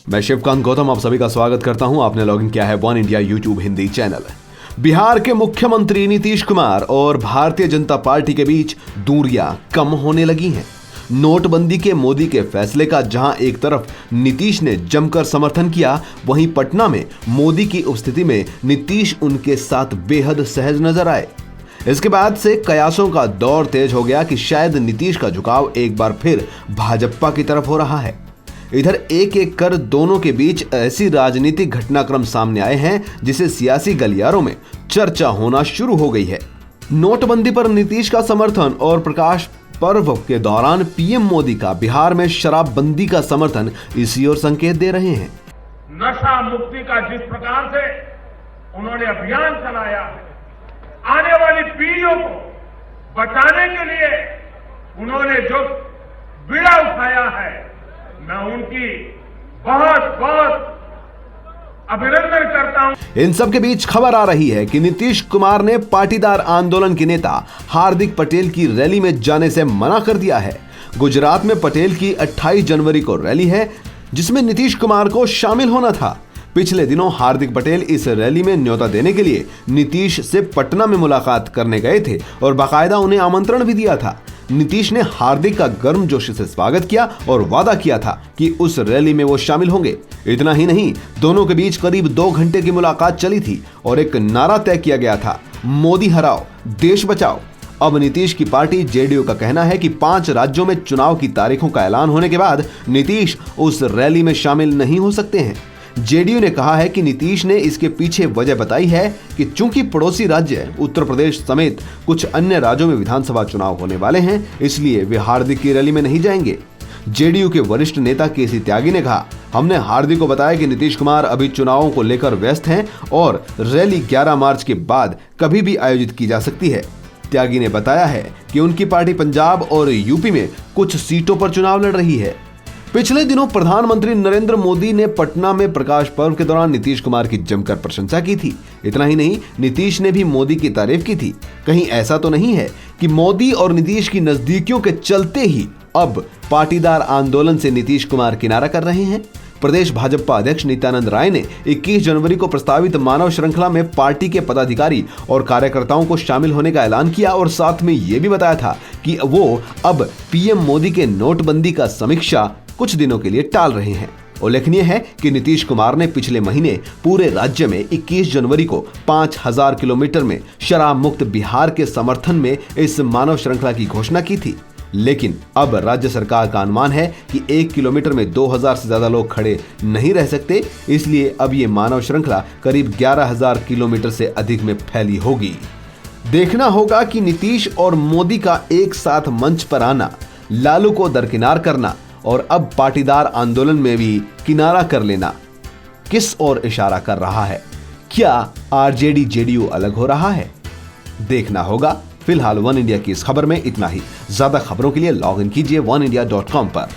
मैं शिवकांत गौतम आप सभी का स्वागत करता हूं। आपने लॉगिन किया है one India YouTube Hindi channel. Bihar के मुख्यमंत्री नीतीश कुमार और भारतीय जनता पार्टी के बीच दूरियां कम होने लगी हैं। नोटबंदी के मोदी के फैसले का जहां एक तरफ नीतीश ने जमकर समर्थन किया, वहीं पटना में मोदी की उपस्थिति में नीतीश उनके साथ बेहद सहज नजर आए। इसके बाद से कयासों का दौर तेज हो गया कि शायद नीतीश का झुकाव एक बार फिर भाजपा की तरफ हो रहा है। इधर एक एक कर दोनों के बीच ऐसी राजनीतिक घटनाक्रम सामने आए हैं जिसे सियासी गलियारों में चर्चा होना शुरू हो गई है। नोटबंदी पर नीतीश का समर्थन और प्रकाश पर्व के दौरान पीएम मोदी का बिहार में शराबबंदी का समर्थन इसी ओर संकेत दे रहे हैं। नशा मुक्ति का जिस प्रकार से उन्होंने अभियान चलाया है, आने वाली पीढ़ियों को बचाने के लिए उन्होंने जो बीड़ा उठाया है, मैं उनकी बहुत बहुत अभिनंदन करता हूं। इन सब के बीच खबर आ रही है कि नीतीश कुमार ने पाटीदार आंदोलन के नेता हार्दिक पटेल की रैली में जाने से मना कर दिया है। गुजरात में पटेल की 28 जनवरी को रैली है जिसमें नीतीश कुमार को शामिल होना था। पिछले दिनों हार्दिक पटेल इस रैली में न्योता देने के लिए नीतीश से पटना में मुलाकात करने गए थे और बाकायदा उन्हें आमंत्रण भी दिया था। नीतीश ने हार्दिक का गर्मजोशी से स्वागत किया और वादा किया था कि उस रैली में वो शामिल होंगे। इतना ही नहीं, दोनों के बीच करीब 2 घंटे की मुलाकात चली थी और एक नारा तय किया गया था, मोदी हराओ देश बचाओ। अब नीतीश की पार्टी जेडीयू का कहना है कि 5 राज्यों में चुनाव की तारीखों का ऐलान होने के बाद नीतीश उस रैली में शामिल नहीं हो सकते हैं। जेडीयू ने कहा है कि नीतीश ने इसके पीछे वजह बताई है कि चूंकि पड़ोसी राज्य उत्तर प्रदेश समेत कुछ अन्य राज्यों में विधानसभा चुनाव होने वाले हैं, इसलिए वे हार्दिक की रैली में नहीं जाएंगे। जेडीयू के वरिष्ठ नेता केसी त्यागी ने कहा, हमने हार्दिक को बताया कि नीतीश कुमार अभी चुनावों को लेकर व्यस्त हैं और रैली 11 मार्च के बाद कभी भी आयोजित की जा सकती है। त्यागी ने बताया है कि उनकी पार्टी पंजाब और यूपी में कुछ सीटों पर चुनाव लड़ रही है। पिछले दिनों प्रधानमंत्री नरेंद्र मोदी ने पटना में प्रकाश पर्व के दौरान नीतीश कुमार की जमकर प्रशंसा की थी। इतना ही नहीं, नीतीश ने भी मोदी की तारीफ की थी। कहीं ऐसा तो नहीं है कि मोदी और नीतीश की नजदीकियों के चलते ही अब पाटीदार आंदोलन से नीतीश कुमार किनारा कर रहे हैं? प्रदेश भाजपा अध्यक्ष नित्यानंद राय ने 21 जनवरी को प्रस्तावित मानव श्रृंखला में पार्टी के पदाधिकारी और कार्यकर्ताओं को शामिल होने का ऐलान किया और साथ में यह भी बताया था कि वो अब पीएम मोदी के नोटबंदी का समीक्षा कुछ दिनों के लिए टाल रहे हैं। उल्लेखनीय है कि नीतीश कुमार ने पिछले महीने पूरे राज्य में 21 जनवरी को 5000 किलोमीटर में शराब मुक्त बिहार के समर्थन में इस मानव श्रृंखला की घोषणा की थी। लेकिन अब राज्य सरकार का अनुमान है कि 1 किलोमीटर में 2000 से ज्यादा लोग खड़े नहीं रह सकते, इसलिए अब ये मानव श्रृंखला करीब 11000 किलोमीटर से अधिक में फैली होगी। देखना होगा कि नीतीश और मोदी का एक साथ मंच पर आना, लालू को दरकिनार करना और अब पाटीदार आंदोलन में भी किनारा कर लेना किस ओर इशारा कर रहा है। क्या आरजेडी जेडीयू अलग हो रहा है? देखना होगा। फिलहाल वन इंडिया की इस खबर में इतना ही। ज्यादा खबरों के लिए लॉग इन कीजिए oneindia.com पर।